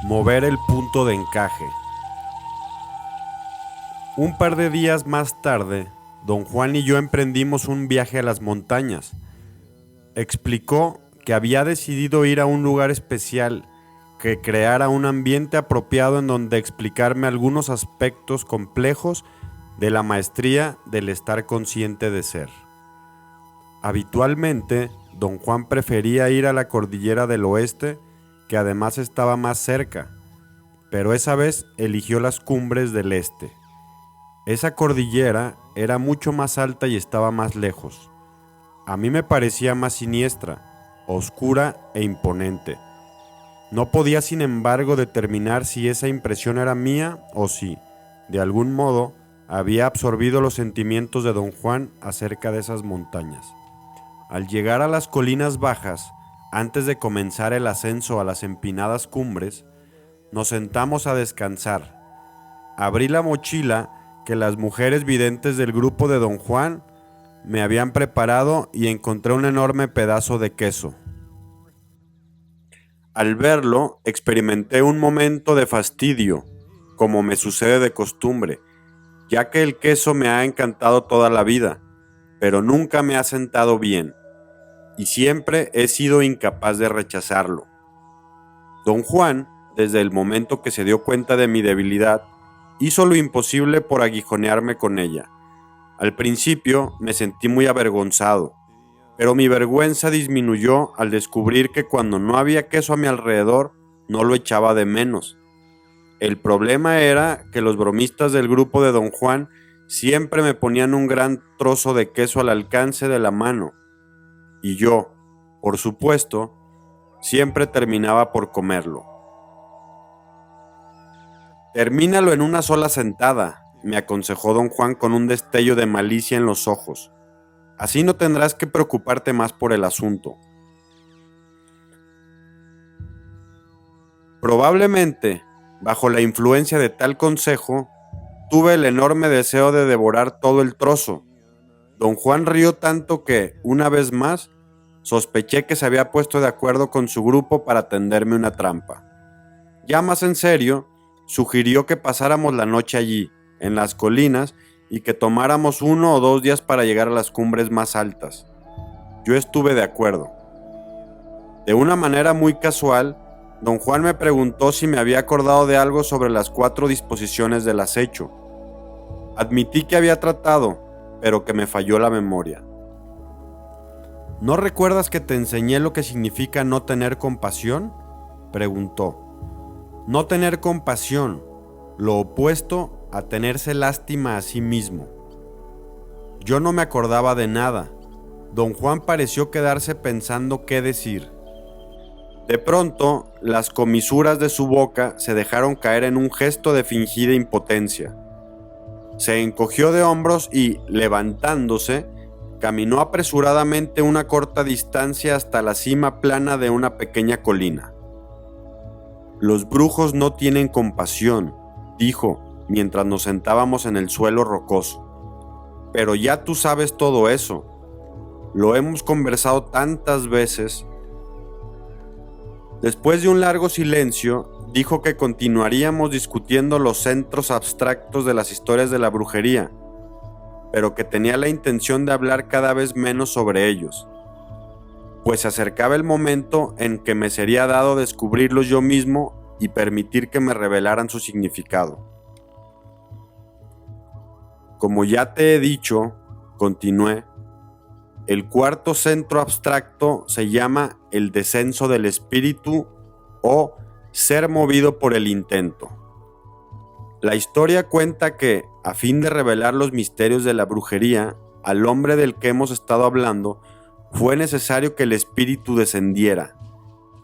Mover el punto de encaje. Un par de días más tarde, don Juan y yo emprendimos un viaje a las montañas. Explicó que había decidido ir a un lugar especial que creara un ambiente apropiado en donde explicarme algunos aspectos complejos de la maestría del estar consciente de ser. Habitualmente, don Juan prefería ir a la cordillera del oeste, que además estaba más cerca, pero esa vez eligió las cumbres del este. Esa cordillera era mucho más alta y estaba más lejos. A mí me parecía más siniestra, oscura e imponente. No podía, sin embargo, determinar si esa impresión era mía o si, de algún modo, había absorbido los sentimientos de don Juan acerca de esas montañas. Al llegar a las colinas bajas, antes de comenzar el ascenso a las empinadas cumbres, nos sentamos a descansar. Abrí la mochila que las mujeres videntes del grupo de don Juan me habían preparado y encontré un enorme pedazo de queso. Al verlo, experimenté un momento de fastidio, como me sucede de costumbre, ya que el queso me ha encantado toda la vida, pero nunca me ha sentado bien, y siempre he sido incapaz de rechazarlo. Don Juan, desde el momento que se dio cuenta de mi debilidad, hizo lo imposible por aguijonearme con ella. Al principio me sentí muy avergonzado, pero mi vergüenza disminuyó al descubrir que cuando no había queso a mi alrededor, no lo echaba de menos. El problema era que los bromistas del grupo de don Juan siempre me ponían un gran trozo de queso al alcance de la mano, y yo, por supuesto, siempre terminaba por comerlo. Termínalo en una sola sentada, me aconsejó don Juan con un destello de malicia en los ojos. Así no tendrás que preocuparte más por el asunto. Probablemente, bajo la influencia de tal consejo, tuve el enorme deseo de devorar todo el trozo. Don Juan rió tanto que, una vez más, sospeché que se había puesto de acuerdo con su grupo para tenderme una trampa. Ya más en serio, sugirió que pasáramos la noche allí, en las colinas, y que tomáramos 1 o 2 días para llegar a las cumbres más altas. Yo estuve de acuerdo. De una manera muy casual, don Juan me preguntó si me había acordado de algo sobre las 4 disposiciones del acecho. Admití que había tratado, pero que me falló la memoria. ¿No recuerdas que te enseñé lo que significa no tener compasión?, preguntó. No tener compasión, lo opuesto a tenerse lástima a sí mismo. Yo no me acordaba de nada. Don Juan pareció quedarse pensando qué decir. De pronto, las comisuras de su boca se dejaron caer en un gesto de fingida impotencia. Se encogió de hombros y, levantándose, caminó apresuradamente una corta distancia hasta la cima plana de una pequeña colina. Los brujos no tienen compasión, dijo, mientras nos sentábamos en el suelo rocoso. Pero ya tú sabes todo eso. Lo hemos conversado tantas veces. Después de un largo silencio, dijo que continuaríamos discutiendo los centros abstractos de las historias de la brujería, pero que tenía la intención de hablar cada vez menos sobre ellos, pues se acercaba el momento en que me sería dado descubrirlos yo mismo y permitir que me revelaran su significado. Como ya te he dicho, continué, el cuarto centro abstracto se llama el descenso del espíritu o ser movido por el intento. La historia cuenta que, a fin de revelar los misterios de la brujería, al hombre del que hemos estado hablando, fue necesario que el espíritu descendiera.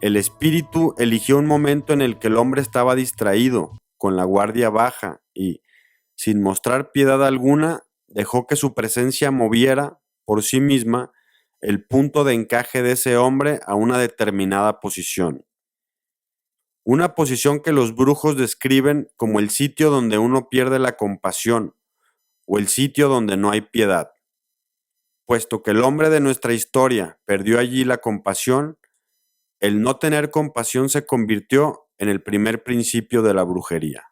El espíritu eligió un momento en el que el hombre estaba distraído, con la guardia baja, y, sin mostrar piedad alguna, dejó que su presencia moviera, por sí misma, el punto de encaje de ese hombre a una determinada posición. Una posición que los brujos describen como el sitio donde uno pierde la compasión, o el sitio donde no hay piedad. Puesto que el hombre de nuestra historia perdió allí la compasión, el no tener compasión se convirtió en el primer principio de la brujería.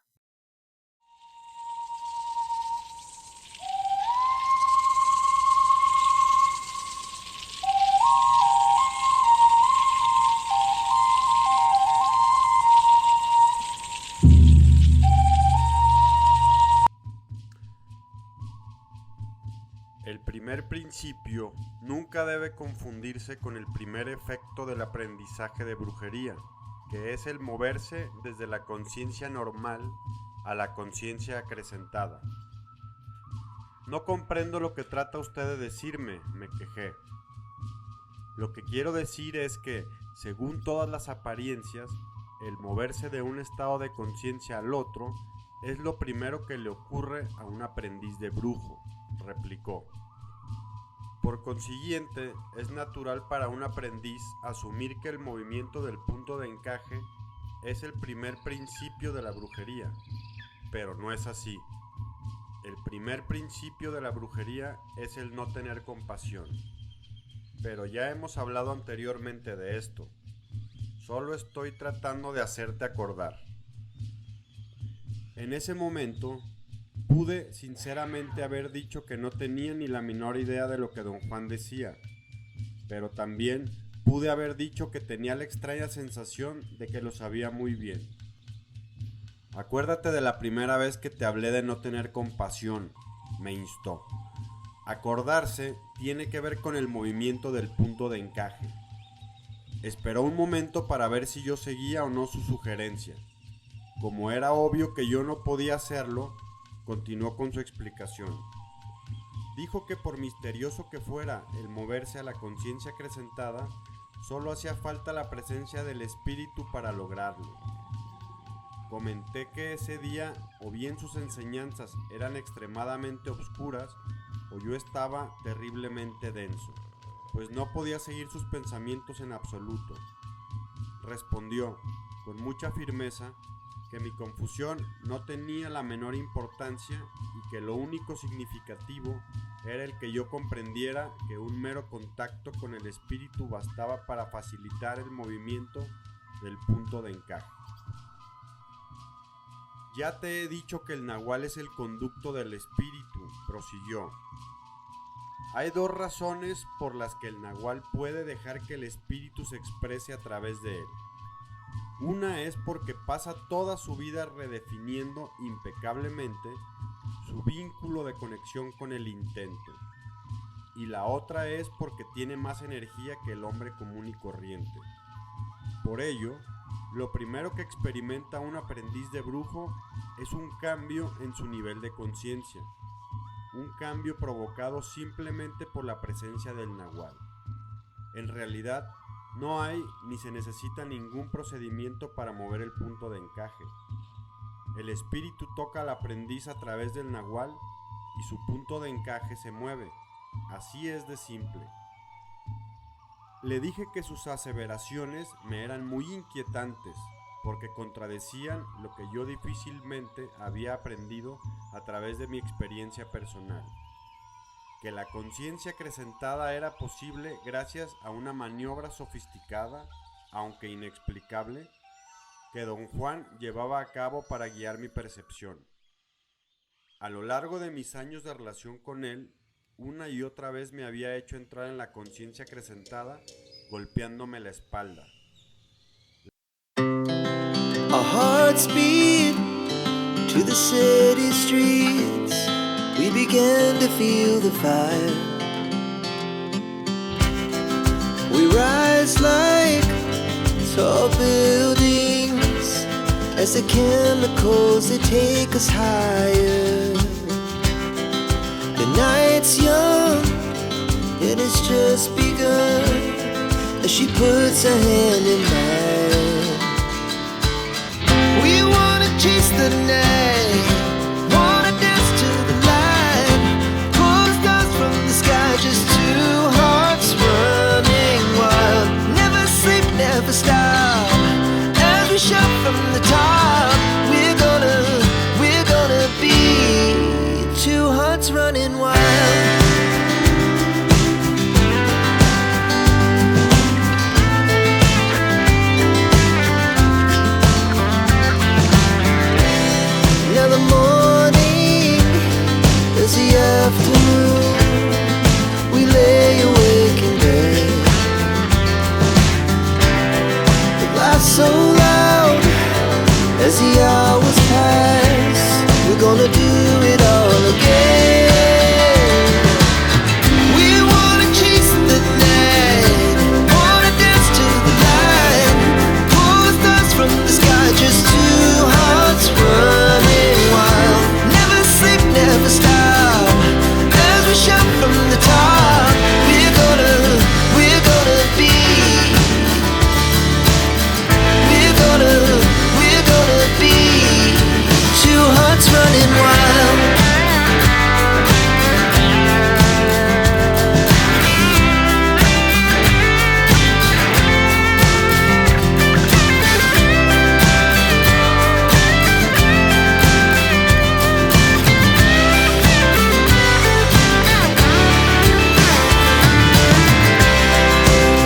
El primer principio nunca debe confundirse con el primer efecto del aprendizaje de brujería, que es el moverse desde la conciencia normal a la conciencia acrecentada. No comprendo lo que trata usted de decirme, me quejé. Lo que quiero decir es que, según todas las apariencias, el moverse de un estado de conciencia al otro es lo primero que le ocurre a un aprendiz de brujo, replicó. Por consiguiente, es natural para un aprendiz asumir que el movimiento del punto de encaje es el primer principio de la brujería, pero no es así. El primer principio de la brujería es el no tener compasión. Pero ya hemos hablado anteriormente de esto. Solo estoy tratando de hacerte acordar. En ese momento, pude sinceramente haber dicho que no tenía ni la menor idea de lo que don Juan decía, pero también pude haber dicho que tenía la extraña sensación de que lo sabía muy bien. Acuérdate de la primera vez que te hablé de no tener compasión, me instó. Acordarse tiene que ver con el movimiento del punto de encaje. Esperó un momento para ver si yo seguía o no su sugerencia. Como era obvio que yo no podía hacerlo, continuó con su explicación. Dijo que por misterioso que fuera el moverse a la conciencia acrecentada, solo hacía falta la presencia del espíritu para lograrlo. Comenté que ese día o bien sus enseñanzas eran extremadamente obscuras o yo estaba terriblemente denso, pues no podía seguir sus pensamientos en absoluto. Respondió, con mucha firmeza, que mi confusión no tenía la menor importancia y que lo único significativo era el que yo comprendiera que un mero contacto con el espíritu bastaba para facilitar el movimiento del punto de encaje. Ya te he dicho que el nahual es el conducto del espíritu, prosiguió. Hay dos razones por las que el nahual puede dejar que el espíritu se exprese a través de él. Una es porque pasa toda su vida redefiniendo impecablemente su vínculo de conexión con el intento. Y la otra es porque tiene más energía que el hombre común y corriente. Por ello, lo primero que experimenta un aprendiz de brujo es un cambio en su nivel de conciencia. Un cambio provocado simplemente por la presencia del nahual. En realidad, no hay ni se necesita ningún procedimiento para mover el punto de encaje. El espíritu toca al aprendiz a través del nahual y su punto de encaje se mueve. Así es de simple. Le dije que sus aseveraciones me eran muy inquietantes porque contradecían lo que yo difícilmente había aprendido a través de mi experiencia personal. Que la conciencia acrecentada era posible gracias a una maniobra sofisticada, aunque inexplicable, que don Juan llevaba a cabo para guiar mi percepción. A lo largo de mis años de relación con él, una y otra vez me había hecho entrar en la conciencia acrecentada, golpeándome la espalda. Our hearts beat to the city streets. We began to feel the fire. We rise like tall buildings as the chemicals they take us higher. The night's young and it's just begun as she puts her hand in mine. We wanna chase the night, wanna dance to the light, pull the stars from the sky, just two hearts running wild. Never sleep, never stop, as we shout from the top. We're gonna be two hearts running wild. so loud as the hours pass. We're gonna do it all again. We wanna chase the night, wanna dance to the light, pull the stars from the sky, just two hearts running wild. Never sleep, never stop, as we shout from the top. We're gonna be. We're gonna be two hearts running wild.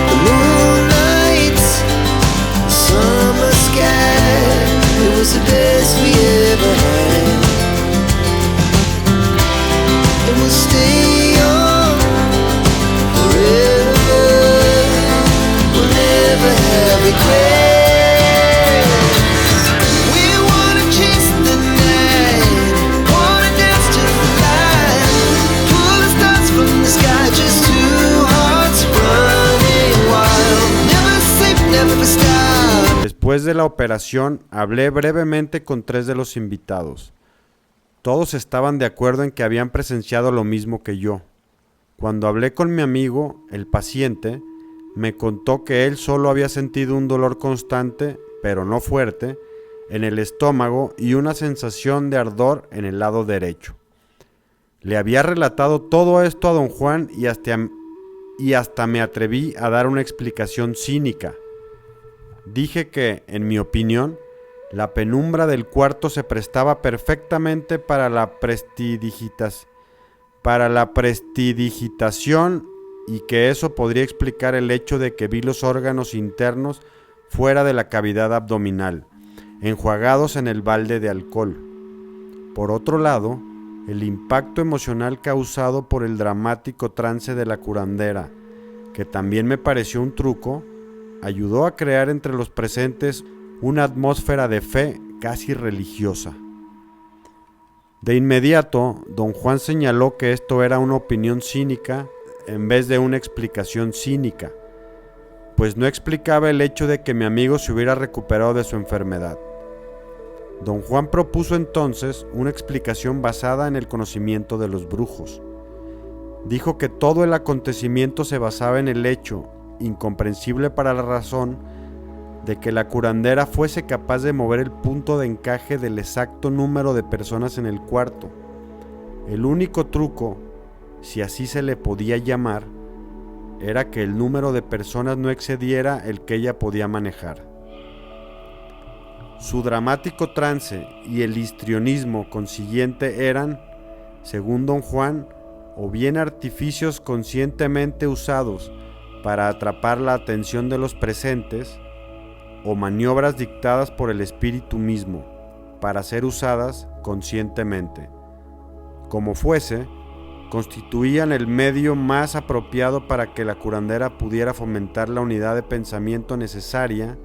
The moonlight, summer sky, it was the best we ever had. And we'll stay on forever. We'll never have regrets. We wanna chase the night, wanna dance to the light, pull the stars from the sky, just two hearts running wild. Never sleep, never stop. Después de la operación, hablé brevemente con 3 de los invitados. Todos estaban de acuerdo en que habían presenciado lo mismo que yo. Cuando hablé con mi amigo, el paciente, me contó que él solo había sentido un dolor constante, pero no fuerte, en el estómago y una sensación de ardor en el lado derecho. Le había relatado todo esto a don Juan y hasta me atreví a dar una explicación cínica. Dije que, en mi opinión, la penumbra del cuarto se prestaba perfectamente para la prestidigitación y que eso podría explicar el hecho de que vi los órganos internos fuera de la cavidad abdominal, enjuagados en el balde de alcohol. Por otro lado, el impacto emocional causado por el dramático trance de la curandera, que también me pareció un truco, ayudó a crear entre los presentes una atmósfera de fe casi religiosa. De inmediato, don Juan señaló que esto era una opinión cínica en vez de una explicación cínica, pues no explicaba el hecho de que mi amigo se hubiera recuperado de su enfermedad. Don Juan propuso entonces una explicación basada en el conocimiento de los brujos. Dijo que todo el acontecimiento se basaba en el hecho, incomprensible para la razón, de que la curandera fuese capaz de mover el punto de encaje del exacto número de personas en el cuarto. El único truco, si así se le podía llamar, era que el número de personas no excediera el que ella podía manejar. Su dramático trance y el histrionismo consiguiente eran, según don Juan, o bien artificios conscientemente usados para atrapar la atención de los presentes, o maniobras dictadas por el espíritu mismo, para ser usadas conscientemente. Como fuese, constituían el medio más apropiado para que la curandera pudiera fomentar la unidad de pensamiento necesaria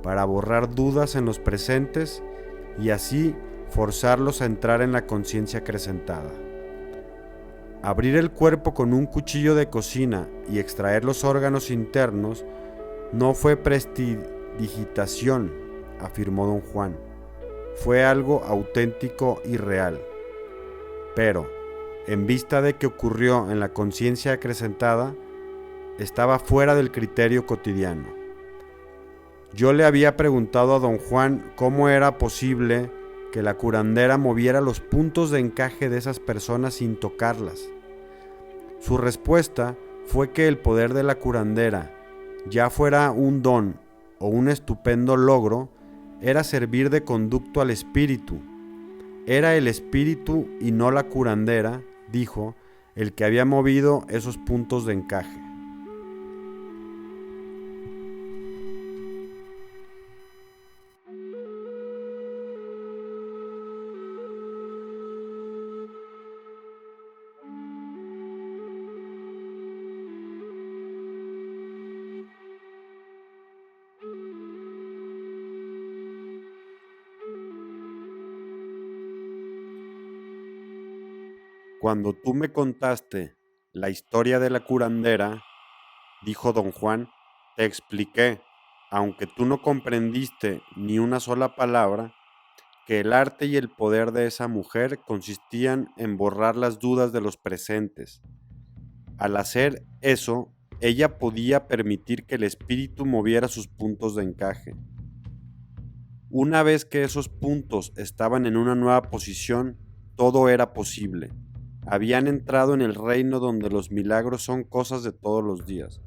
para borrar dudas en los presentes y así forzarlos a entrar en la conciencia acrecentada. Abrir el cuerpo con un cuchillo de cocina y extraer los órganos internos no fue prestidigitación, afirmó don Juan. Fue algo auténtico y real. Pero, en vista de que ocurrió en la conciencia acrecentada, estaba fuera del criterio cotidiano. Yo le había preguntado a don Juan cómo era posible que la curandera moviera los puntos de encaje de esas personas sin tocarlas. Su respuesta fue que el poder de la curandera, ya fuera un don o un estupendo logro, era servir de conducto al espíritu. Era el espíritu y no la curandera, dijo, el que había movido esos puntos de encaje. cuando tú me contaste la historia de la curandera, dijo don Juan, te expliqué, aunque tú no comprendiste ni una sola palabra, que el arte y el poder de esa mujer consistían en borrar las dudas de los presentes. Al hacer eso, ella podía permitir que el espíritu moviera sus puntos de encaje. Una vez que esos puntos estaban en una nueva posición, todo era posible. Habían entrado en el reino donde los milagros son cosas de todos los días.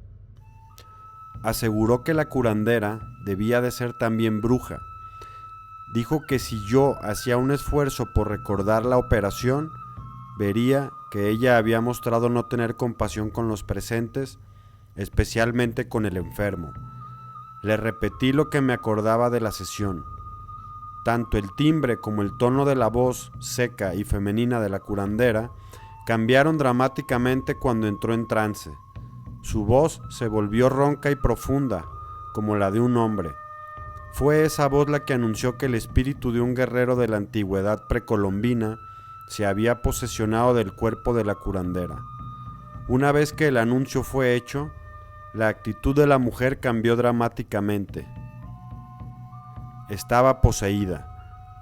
Aseguró que la curandera debía de ser también bruja. Dijo que si yo hacía un esfuerzo por recordar la operación, vería que ella había mostrado no tener compasión con los presentes, especialmente con el enfermo. Le repetí lo que me acordaba de la sesión. Tanto el timbre como el tono de la voz seca y femenina de la curandera cambiaron dramáticamente cuando entró en trance. Su voz se volvió ronca y profunda, como la de un hombre. Fue esa voz la que anunció que el espíritu de un guerrero de la antigüedad precolombina se había posesionado del cuerpo de la curandera. Una vez que el anuncio fue hecho, la actitud de la mujer cambió dramáticamente. Estaba poseída.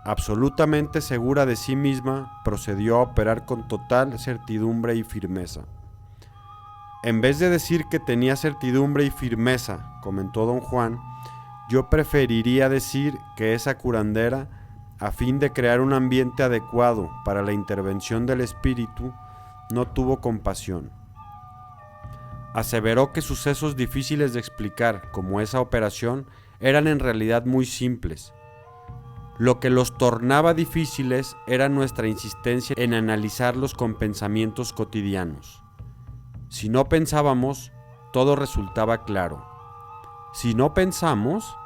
Absolutamente segura de sí misma, procedió a operar con total certidumbre y firmeza. En vez de decir que tenía certidumbre y firmeza, comentó don Juan, yo preferiría decir que esa curandera, a fin de crear un ambiente adecuado para la intervención del espíritu, no tuvo compasión. Aseveró que sucesos difíciles de explicar, como esa operación, eran en realidad muy simples. Lo que los tornaba difíciles era nuestra insistencia en analizarlos con pensamientos cotidianos. Si no pensábamos, todo resultaba claro. Si no pensamos,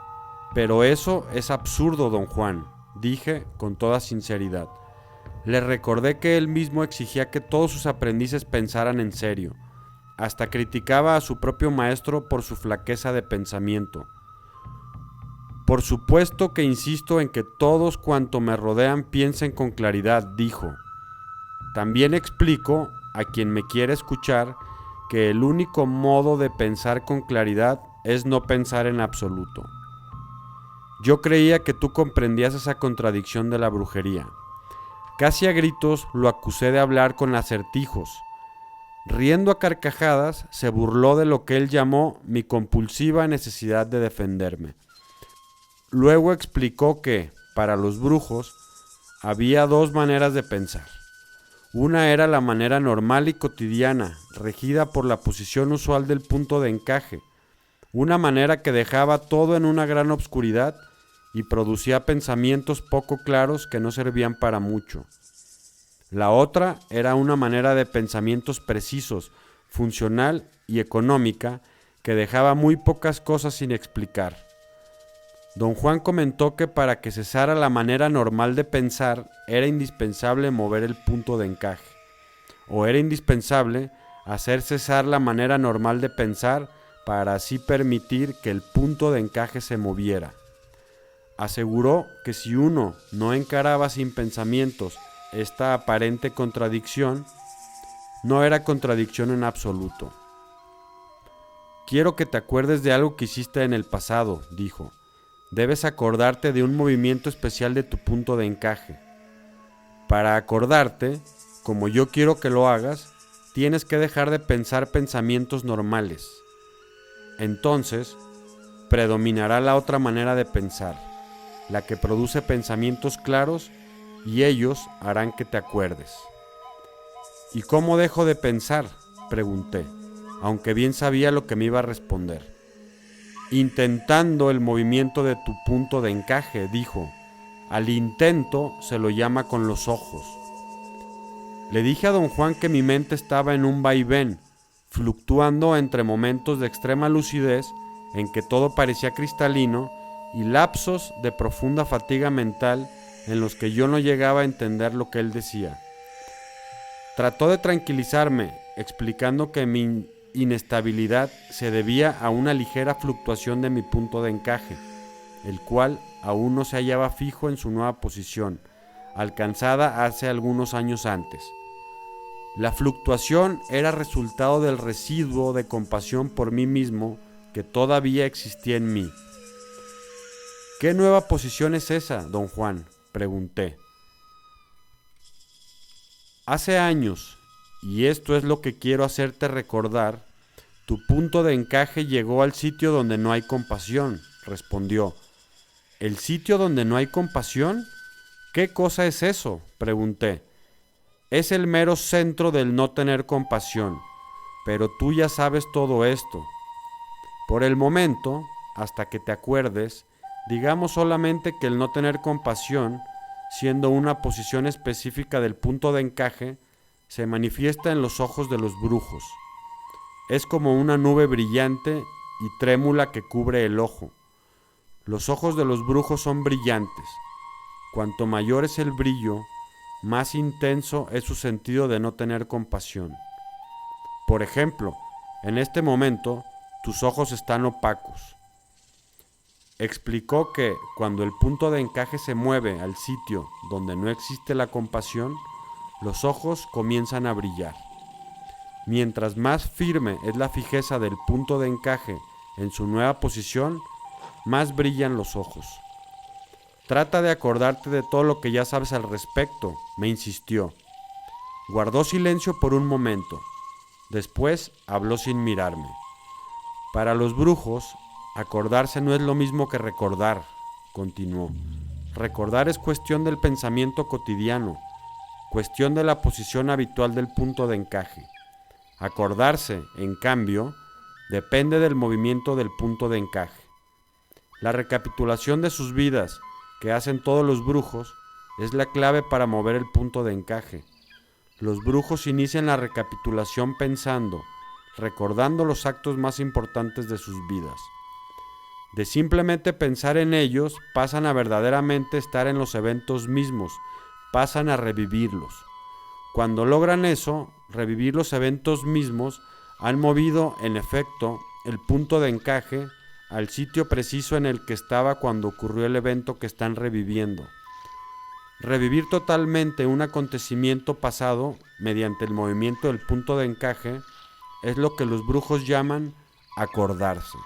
pero eso es absurdo, don Juan, dije con toda sinceridad. Le recordé que él mismo exigía que todos sus aprendices pensaran en serio. Hasta criticaba a su propio maestro por su flaqueza de pensamiento. Por supuesto que insisto en que todos cuanto me rodean piensen con claridad, dijo. También explico a quien me quiera escuchar que el único modo de pensar con claridad es no pensar en absoluto. Yo creía que tú comprendías esa contradicción de la brujería. Casi a gritos lo acusé de hablar con acertijos. Riendo a carcajadas, se burló de lo que él llamó mi compulsiva necesidad de defenderme. Luego explicó que, para los brujos, había dos maneras de pensar. Una era la manera normal y cotidiana, regida por la posición usual del punto de encaje, una manera que dejaba todo en una gran obscuridad y producía pensamientos poco claros que no servían para mucho. La otra era una manera de pensamientos precisos, funcional y económica, que dejaba muy pocas cosas sin explicar. Don Juan comentó que para que cesara la manera normal de pensar era indispensable mover el punto de encaje, o era indispensable hacer cesar la manera normal de pensar para así permitir que el punto de encaje se moviera. Aseguró que si uno no encaraba sin pensamientos esta aparente contradicción, no era contradicción en absoluto. Quiero que te acuerdes de algo que hiciste en el pasado, dijo. Debes acordarte de un movimiento especial de tu punto de encaje. Para acordarte, como yo quiero que lo hagas, tienes que dejar de pensar pensamientos normales. Entonces, predominará la otra manera de pensar, la que produce pensamientos claros, y ellos harán que te acuerdes. ¿Y cómo dejo de pensar?, pregunté, aunque bien sabía lo que me iba a responder. Intentando el movimiento de tu punto de encaje, dijo. Al intento se lo llama con los ojos. Le dije a don Juan que mi mente estaba en un vaivén, fluctuando entre momentos de extrema lucidez, en que todo parecía cristalino, y lapsos de profunda fatiga mental, en los que yo no llegaba a entender lo que él decía. Trató de tranquilizarme, explicando que mi inestabilidad se debía a una ligera fluctuación de mi punto de encaje, el cual aún no se hallaba fijo en su nueva posición, alcanzada hace algunos años antes. La fluctuación era resultado del residuo de compasión por mí mismo que todavía existía en mí. ¿Qué nueva posición es esa, don Juan?, pregunté. Hace años, y esto es lo que quiero hacerte recordar, tu punto de encaje llegó al sitio donde no hay compasión, respondió. ¿El sitio donde no hay compasión? ¿Qué cosa es eso?, pregunté. Es el mero centro del no tener compasión, pero tú ya sabes todo esto. Por el momento, hasta que te acuerdes, digamos solamente que el no tener compasión, siendo una posición específica del punto de encaje, se manifiesta en los ojos de los brujos. Es como una nube brillante y trémula que cubre el ojo. Los ojos de los brujos son brillantes. Cuanto mayor es el brillo, más intenso es su sentido de no tener compasión. Por ejemplo, en este momento, tus ojos están opacos. Explicó que cuando el punto de encaje se mueve al sitio donde no existe la compasión, los ojos comienzan a brillar. Mientras más firme es la fijeza del punto de encaje en su nueva posición, más brillan los ojos. Trata de acordarte de todo lo que ya sabes al respecto, me insistió. Guardó silencio por un momento. Después habló sin mirarme. Para los brujos, acordarse no es lo mismo que recordar, continuó. Recordar es cuestión del pensamiento cotidiano, cuestión de la posición habitual del punto de encaje. Acordarse, en cambio, depende del movimiento del punto de encaje. La recapitulación de sus vidas, que hacen todos los brujos, es la clave para mover el punto de encaje. Los brujos inician la recapitulación pensando, recordando los actos más importantes de sus vidas. De simplemente pensar en ellos, pasan a verdaderamente estar en los eventos mismos, pasan a revivirlos. Cuando logran eso, revivir los eventos mismos, han movido, en efecto, el punto de encaje al sitio preciso en el que estaba cuando ocurrió el evento que están reviviendo. Revivir totalmente un acontecimiento pasado mediante el movimiento del punto de encaje es lo que los brujos llaman acordarse.